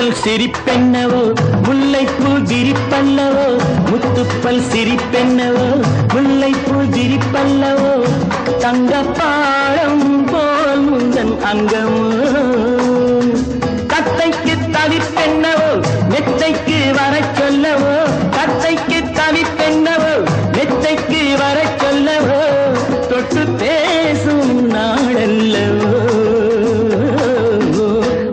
முத்துப்பல் சிரிப்பென்னவோ முல்லைப்பூ விரிப்பல்லவோ முத்துப்பல் சிரிப்பென்னவோ முல்லைப்பூ விரிப்பல்லவோ தங்கப்பாடம் போல் முந்தன் அங்கமோ தத்தைக்கு தவிப்பென்னவோ மெத்தைக்கு வர சொல்லவோ தத்தைக்கு தவிப்பென்னவோ மெத்தைக்கு வர சொல்லவோ தொட்டு பேசும் நாளல்லவோ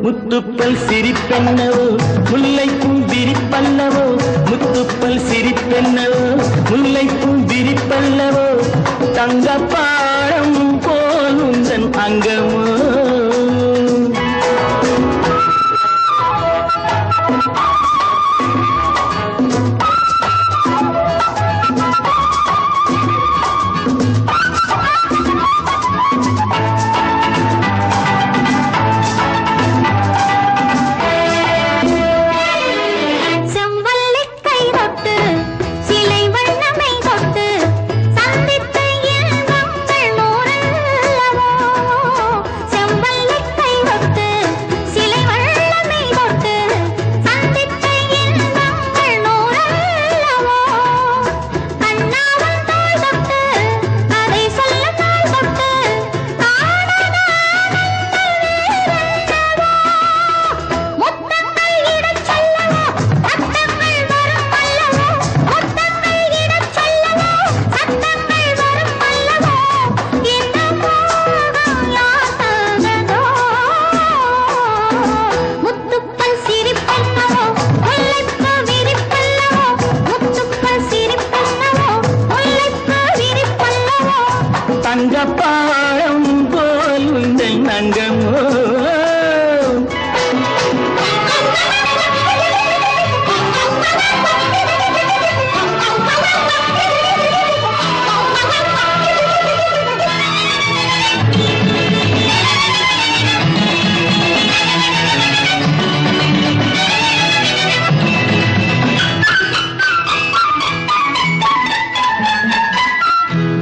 முத்துப்பல் சிரிப்பென்னவோ முல்லைப்பூ விரிப்பல்லவோ முத்துப்பல் சிரிப்பென்னவோ முல்லைப்பூ விரிப்பல்லவோ தங்கப்பாடம் போல் உந்தன் அங்கமோ தங்கப்பாடம் போல் உந்தன் அங்கமோ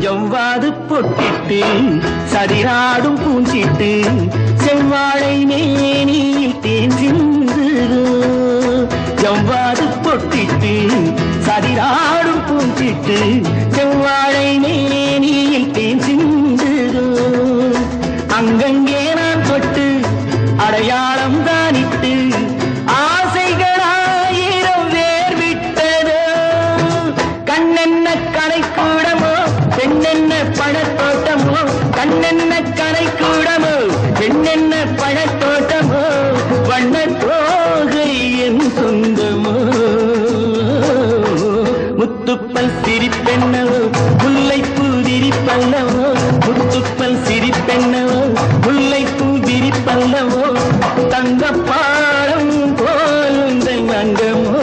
ஜவ்வாது பொட்டிட்டு சதிராடும் பூஞ்சிட்டு செவ்வாழை மேனியில் தேன் சிந்துதோ ஜவ்வாது பொட்டிட்டு சதிராடும் பூஞ்சிட்டு செவ்வாழை மேனியில் தேன் சிந்துதோ அங்கங்கே நான் தொட்டு அடையாளம் தானிட்டு ஆசைகளாயிரம் வேர் விட்டதோ கண்ணென்ன கலைக்கூடமோ பெண்ணென்ன பழத்தோட்டமோ கண்ணென்ன கலைக்கூடமோ பெண்ணென்ன பழத்தோட்டமோ வண்ண தோகை என் சொந்தமோ முத்துப்பல் சிரிப்பென்னவோ முல்லைப்பூ விரிப்பல்லவோ முத்துப்பல் சிரிப்பென்னவோ முல்லைப்பூ விரிப்பல்லவோ தங்கப்பாடம் போல் உந்தன் அங்கமோ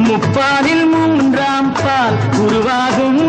முப்பாலில் மூன்றாம் பால் உருவாகும்